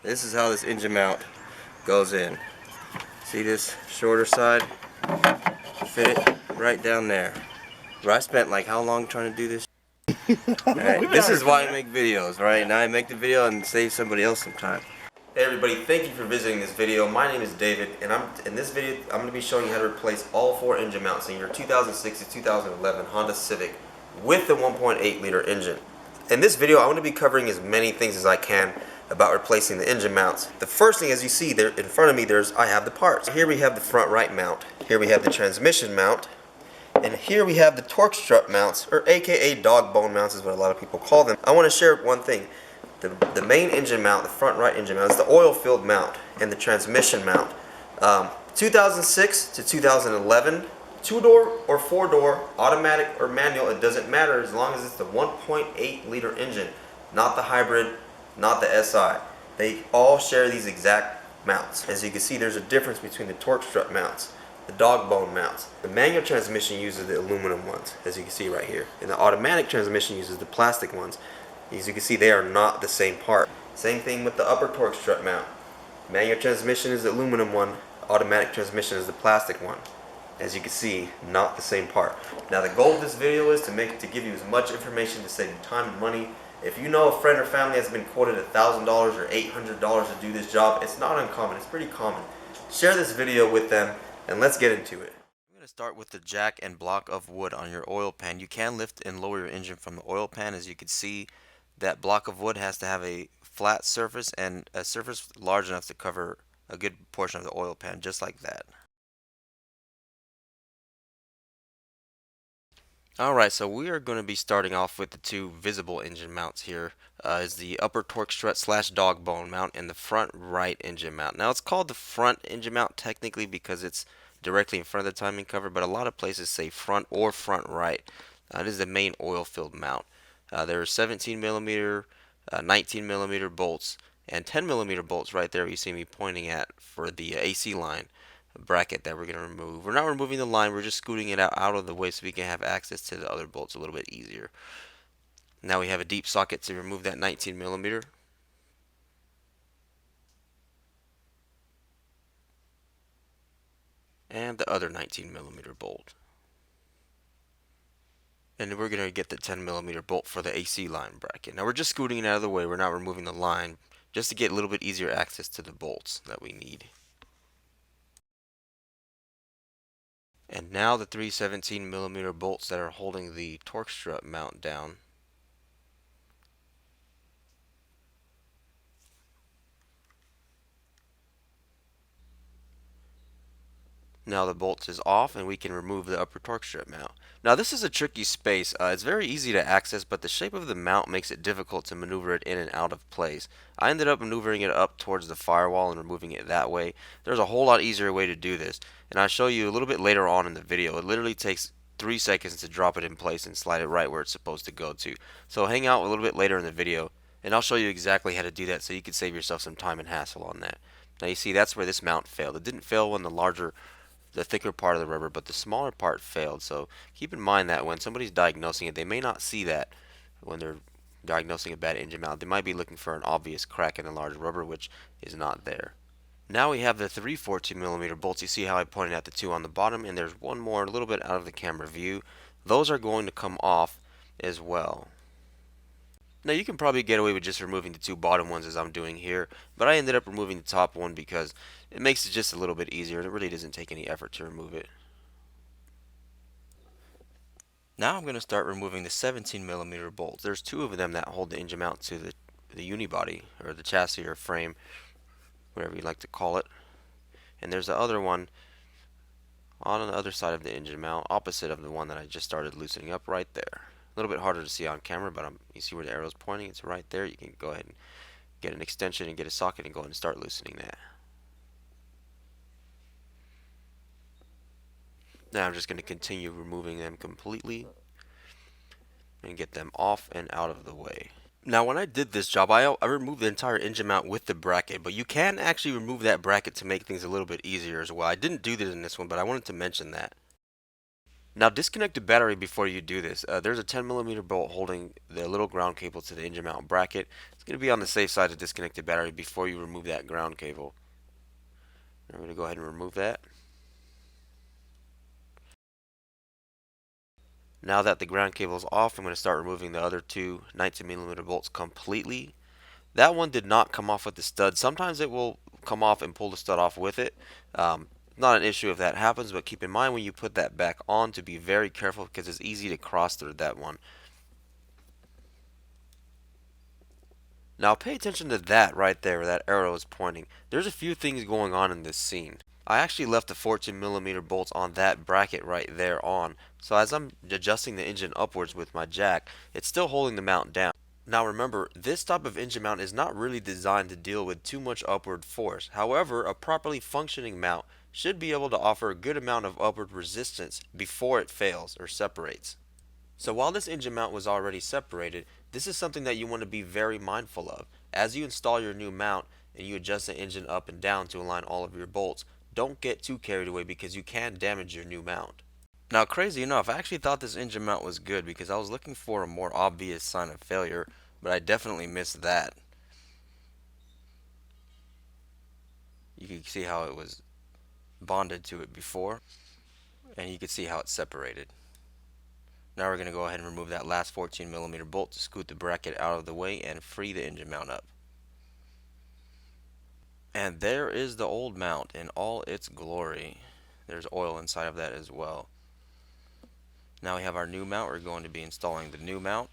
This is how this engine mount goes in. See this shorter side? Fit it right down there. Bro, I spent like how long trying to do this? Alright, this is why I make videos, right? Now I make the video and save somebody else some time. Hey everybody, thank you for visiting this video. My name is David, and in this video I'm going to be showing you how to replace all 4 engine mounts in your 2006 to 2011 Honda Civic with the 1.8 liter engine. In this video, I want to be covering as many things as I can about replacing the engine mounts. The first thing, as you see there in front of me, I have the parts. Here we have the front right mount. Here we have the transmission mount. And here we have the torque strut mounts, or aka dog bone mounts is what a lot of people call them. I want to share one thing. The main engine mount, the front right engine mount, is the oil filled mount and the transmission mount. 2006 to 2011, 2-door or 4-door, automatic or manual, it doesn't matter as long as it's the 1.8 liter engine, not the hybrid, not the SI. They all share these exact mounts. As you can see, there's a difference between the torque strut mounts, the dog bone mounts. The manual transmission uses the aluminum ones, as you can see right here, and the automatic transmission uses the plastic ones. As you can see, they are not the same part. Same thing with the upper torque strut mount. Manual transmission is the aluminum one, automatic transmission is the plastic one. As you can see, not the same part. Now the goal of this video is to give you as much information to save you time and money. If you know a friend or family has been quoted $1,000 or $800 to do this job, it's not uncommon, it's pretty common. Share this video with them and let's get into it. I'm going to start with the jack and block of wood on your oil pan. You can lift and lower your engine from the oil pan. As you can see, that block of wood has to have a flat surface and a surface large enough to cover a good portion of the oil pan, just like that. Alright, so we are going to be starting off with the 2 visible engine mounts here. Is the upper torque strut slash dog bone mount and the front right engine mount. Now it's called the front engine mount technically because it's directly in front of the timing cover, but a lot of places say front or front right. This is the main oil filled mount. There are 17 millimeter, 19 millimeter bolts, and 10 millimeter bolts right there you see me pointing at for the AC line bracket that we're going to remove. We're not removing the line, we're just scooting it out of the way so we can have access to the other bolts a little bit easier. Now we have a deep socket to remove that 19 millimeter. And the other 19 millimeter bolt. And we're going to get the 10 millimeter bolt for the AC line bracket. Now we're just scooting it out of the way, we're not removing the line, just to get a little bit easier access to the bolts that we need. And now the 3 17 millimeter bolts that are holding the torque strut mount down. Now the bolt is off and we can remove the upper torque strut mount. Now this is a tricky space. It's very easy to access, but the shape of the mount makes it difficult to maneuver it in and out of place. I ended up maneuvering it up towards the firewall and removing it that way. There's a whole lot easier way to do this, and I'll show you a little bit later on in the video. It literally takes 3 seconds to drop it in place and slide it right where it's supposed to go to. So hang out a little bit later in the video and I'll show you exactly how to do that so you can save yourself some time and hassle on that. Now you see that's where this mount failed. It didn't fail when the thicker part of the rubber, but the smaller part failed. So keep in mind that when somebody's diagnosing it, they may not see that when they're diagnosing a bad engine mount. They might be looking for an obvious crack in the large rubber, which is not there. Now we have the 3 14 millimeter bolts. You see how I pointed out the 2 on the bottom, and there's one more a little bit out of the camera view. Those are going to come off as well. Now you can probably get away with just removing the 2 bottom ones as I'm doing here, but I ended up removing the top one because it makes it just a little bit easier. It really doesn't take any effort to remove it. Now I'm going to start removing the 17 millimeter bolts. There's 2 of them that hold the engine mount to the unibody, or the chassis or frame, whatever you like to call it. And there's the other one on the other side of the engine mount, opposite of the one that I just started loosening up right there. A little bit harder to see on camera, but you see where the arrow's pointing? It's right there. You can go ahead and get an extension and get a socket and go ahead and start loosening that. Now I'm just going to continue removing them completely and get them off and out of the way. Now when I did this job, I removed the entire engine mount with the bracket, but you can actually remove that bracket to make things a little bit easier as well. I didn't do this in this one, but I wanted to mention that. Now disconnect the battery before you do this. There's a 10 millimeter bolt holding the little ground cable to the engine mount bracket. going to be on the safe side to disconnect the battery before you remove that ground cable. I'm going to go ahead and remove that. Now that the ground cable is off, I'm going to start removing the other two 19mm bolts completely. That one did not come off with the stud. Sometimes it will come off and pull the stud off with it. Not an issue if that happens, but keep in mind when you put that back on to be very careful because it's easy to cross thread that one. Now pay attention to that right there where that arrow is pointing. There's a few things going on in this scene. I actually left the 14mm bolts on that bracket right there on, so as I'm adjusting the engine upwards with my jack, it's still holding the mount down. Now remember, this type of engine mount is not really designed to deal with too much upward force. However, a properly functioning mount should be able to offer a good amount of upward resistance before it fails or separates. So while this engine mount was already separated, this is something that you want to be very mindful of. As you install your new mount and you adjust the engine up and down to align all of your bolts, don't get too carried away because you can damage your new mount. Now, crazy enough, I actually thought this engine mount was good because I was looking for a more obvious sign of failure, but I definitely missed that. You can see how it was bonded to it before, and you can see how it's separated. Now we're going to go ahead and remove that last 14mm bolt to scoot the bracket out of the way and free the engine mount up. And there is the old mount in all its glory. There's oil inside of that as well. Now we have our new mount. We're going to be installing the new mount.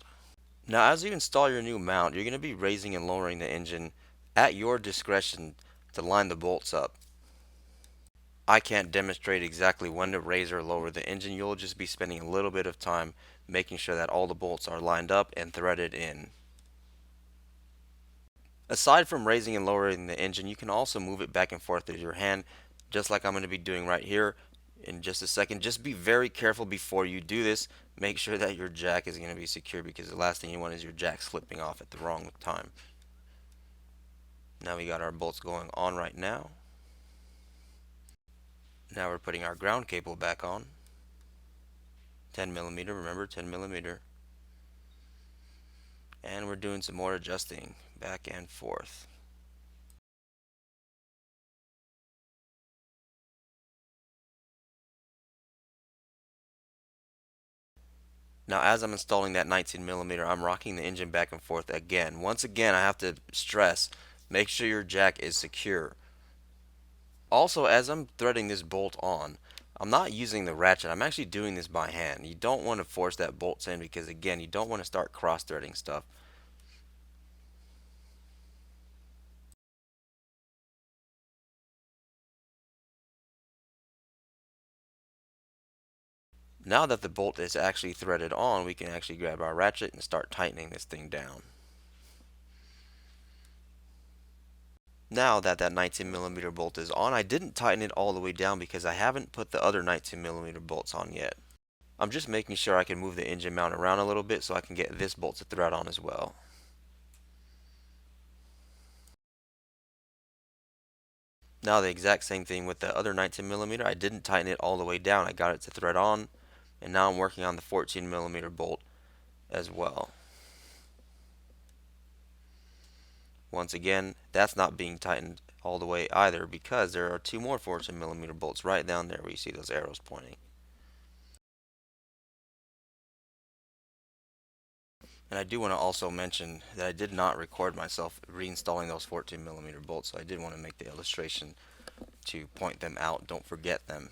Now as you install your new mount, you're going to be raising and lowering the engine at your discretion to line the bolts up. I can't demonstrate exactly when to raise or lower the engine. You'll just be spending a little bit of time making sure that all the bolts are lined up and threaded in. Aside from raising and lowering the engine, you can also move it back and forth with your hand, just like I'm going to be doing right here in just a second. Just be very careful before you do this. Make sure that your jack is going to be secure because the last thing you want is your jack slipping off at the wrong time. Now we got our bolts going on right now. Now we're putting our ground cable back on. 10mm, remember 10mm. And we're doing some more adjusting back and forth. Now as I'm installing that 19mm, I'm rocking the engine back and forth again. Once again, I have to stress, make sure your jack is secure. Also, as I'm threading this bolt on, I'm not using the ratchet. I'm actually doing this by hand. You don't want to force that bolt in because again, you don't want to start cross-threading stuff. Now that the bolt is actually threaded on, we can actually grab our ratchet and start tightening this thing down. Now that that 19mm bolt is on, I didn't tighten it all the way down because I haven't put the other 19mm bolts on yet. I'm just making sure I can move the engine mount around a little bit so I can get this bolt to thread on as well. Now the exact same thing with the other 19mm. I didn't tighten it all the way down. I got it to thread on, and now I'm working on the 14mm bolt as well. Once again, that's not being tightened all the way either because there are two more 14mm bolts right down there where you see those arrows pointing. And I do want to also mention that I did not record myself reinstalling those 14mm bolts, so I did want to make the illustration to point them out. Don't forget them.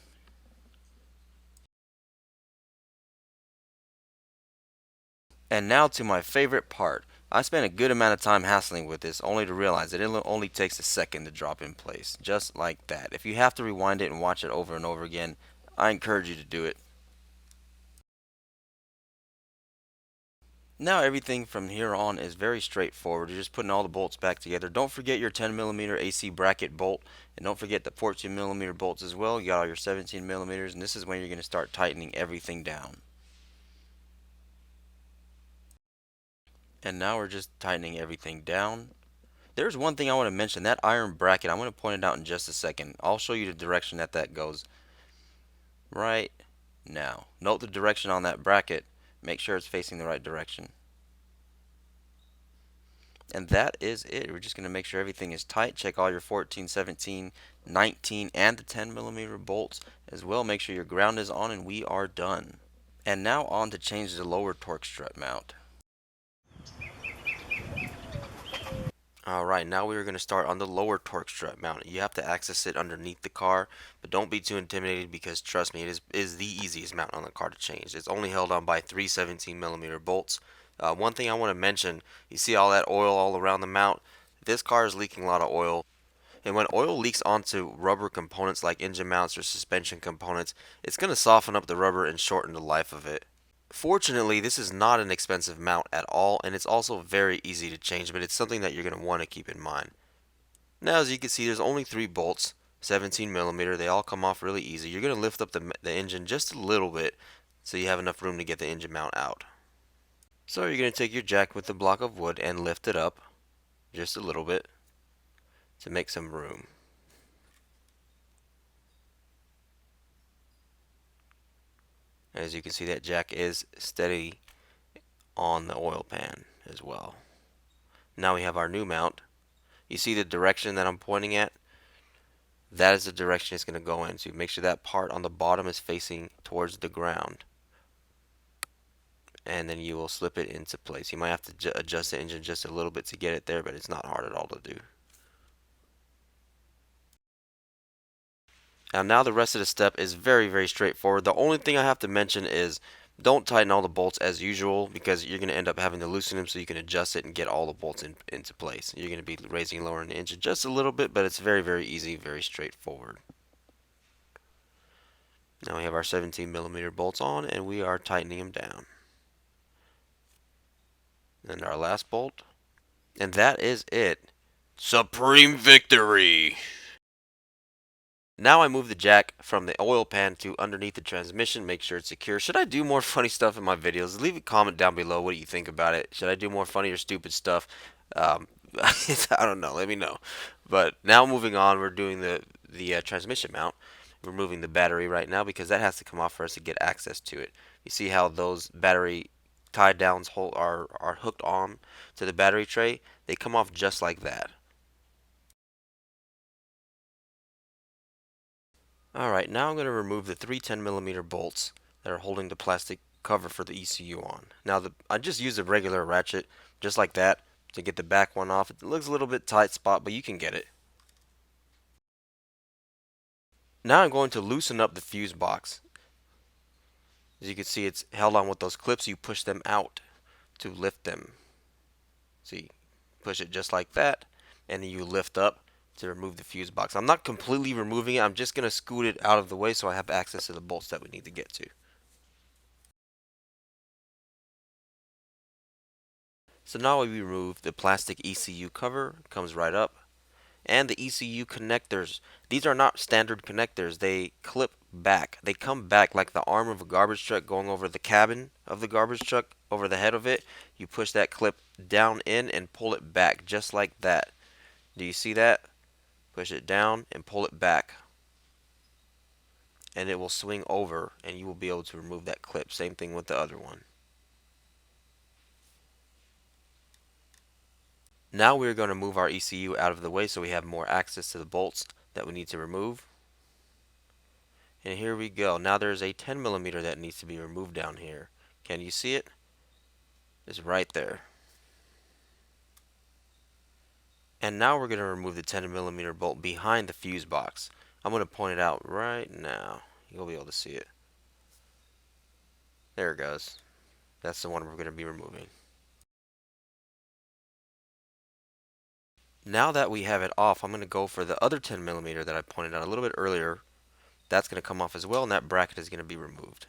And now to my favorite part. I spent a good amount of time hassling with this only to realize that it only takes a second to drop in place. Just like that. If you have to rewind it and watch it over and over again, I encourage you to do it. Now everything from here on is very straightforward. You're just putting all the bolts back together. Don't forget your 10mm AC bracket bolt, and don't forget the 14mm bolts as well. You got all your 17mm, and this is when you're going to start tightening everything down. And now we're just tightening everything down. There's one thing I want to mention. That iron bracket, I'm going to point it out in just a second. I'll show you the direction that that goes right now. Note the direction on that bracket. Make sure it's facing the right direction. And that is it. We're just going to make sure everything is tight. Check all your 14, 17, 19, and the 10 millimeter bolts as well. Make sure your ground is on, and we are done. And now on to change the lower torque strut mount. Alright, now we are going to start on the lower torque strut mount. You have to access it underneath the car, but don't be too intimidated because trust me, it is the easiest mount on the car to change. It's only held on by three 17 millimeter bolts. One thing I want to mention, you see all that oil all around the mount? This car is leaking a lot of oil. And when oil leaks onto rubber components like engine mounts or suspension components, it's going to soften up the rubber and shorten the life of it. Fortunately, this is not an expensive mount at all, and it's also very easy to change, but it's something that you're going to want to keep in mind. Now, as you can see, there's only 3 bolts, 17 millimeter. They all come off really easy. You're going to lift up the engine just a little bit so you have enough room to get the engine mount out. So you're going to take your jack with the block of wood and lift it up just a little bit to make some room. As you can see, that jack is steady on the oil pan as well. Now we have our new mount. You see the direction that I'm pointing at? That is the direction it's going to go into. Make sure that part on the bottom is facing towards the ground. And then you will slip it into place. You might have to adjust the engine just a little bit to get it there, but it's not hard at all to do. Now the rest of the step is very, very straightforward. The only thing I have to mention is don't tighten all the bolts as usual because you're going to end up having to loosen them so you can adjust it and get all the bolts into place. You're going to be raising and lowering the engine just a little bit, but it's very, very easy, very straightforward. Now we have our 17 millimeter bolts on and we are tightening them down. And our last bolt. And that is it. Supreme victory! Now I move the jack from the oil pan to underneath the transmission, make sure it's secure. Should I do more funny stuff in my videos? Leave a comment down below what you think about it. Should I do more funny or stupid stuff? I don't know, let me know. But now moving on, we're doing the transmission mount. We're removing the battery right now because that has to come off for us to get access to it. You see how those battery tie downs are hooked on to the battery tray? They come off just like that. Alright, now I'm going to remove the three 10 millimeter bolts that are holding the plastic cover for the ECU on. Now I just used a regular ratchet, just like that, to get the back one off. It looks a little bit tight spot, but you can get it. Now I'm going to loosen up the fuse box. As you can see, it's held on with those clips. You push them out to lift them. See, push it just like that, and then you lift up to remove the fuse box. I'm not completely removing it. I'm just going to scoot it out of the way so I have access to the bolts that we need to get to. So now we remove the plastic ECU cover, comes right up, and the ECU connectors. These are not standard connectors. They clip back. They come back like the arm of a garbage truck going over the cabin of the garbage truck, over the head of it. You push that clip down in and pull it back just like that. Do you see that? Push it down and pull it back. And it will swing over and you will be able to remove that clip. Same thing with the other one. Now we're going to move our ECU out of the way so we have more access to the bolts that we need to remove. And here we go. Now there's a 10 millimeter that needs to be removed down here. Can you see it? It's right there. And now we're going to remove the 10 millimeter bolt behind the fuse box. I'm going to point it out right now. You'll be able to see it. There it goes. That's the one we're going to be removing. Now that we have it off, I'm going to go for the other 10 millimeter that I pointed out a little bit earlier. That's going to come off as well, and that bracket is going to be removed.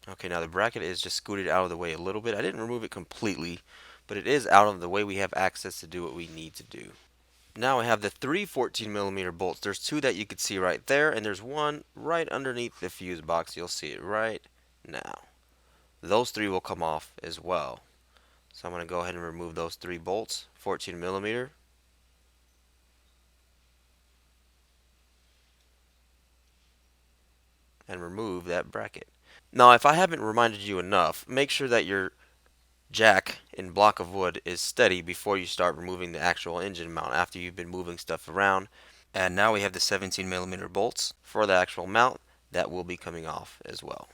Okay, now the bracket is just scooted out of the way a little bit. I didn't remove it completely, but it is out of the way. We have access to do what we need to do. Now I have the three 14 millimeter bolts. There's two that you can see right there, and there's one right underneath the fuse box. You'll see it right now. Those three will come off as well. So I'm going to go ahead and remove those three bolts, 14 millimeter. and remove that bracket. Now, if I haven't reminded you enough, make sure that your jack in block of wood is steady before you start removing the actual engine mount after you've been moving stuff around. And now we have the 17mm bolts for the actual mount that will be coming off as well.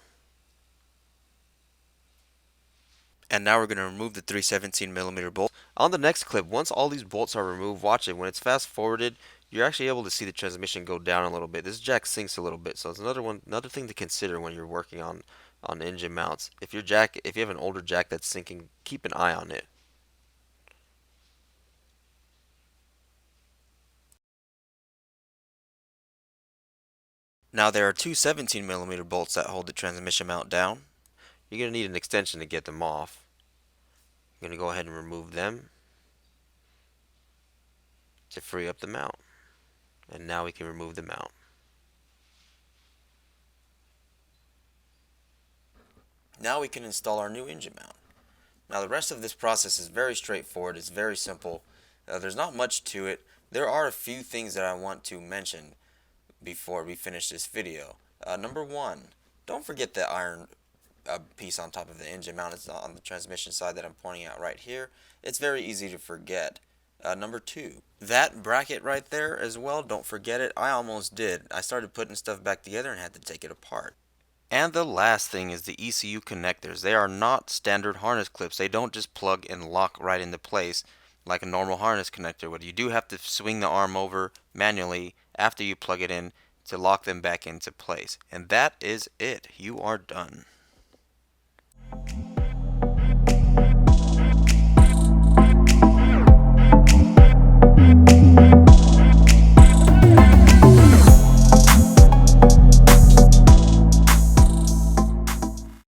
And now we're going to remove the three 17mm bolts. On the next clip, once all these bolts are removed, watch it. When it's fast forwarded, you're actually able to see the transmission go down a little bit. This jack sinks a little bit, so it's another thing to consider when you're working on engine mounts. If you have an older jack that's sinking, keep an eye on it. Now there are two 17mm bolts that hold the transmission mount down. You're going to need an extension to get them off. I'm going to go ahead and remove them to free up the mount. And now we can remove the mount. Now we can install our new engine mount. Now the rest of this process is very straightforward. It's very simple. There's not much to it. There are a few things that I want to mention before we finish this video. Number one, don't forget the iron piece on top of the engine mount. It's on the transmission side that I'm pointing out right here. It's very easy to forget. Number two, that bracket right there as well, don't forget it. I almost did. I started putting stuff back together and had to take it apart. And the last thing is the ECU connectors. They are not standard harness clips. They don't just plug and lock right into place like a normal harness connector would. You do have to swing the arm over manually after you plug it in to lock them back into place. And that is it. You are done.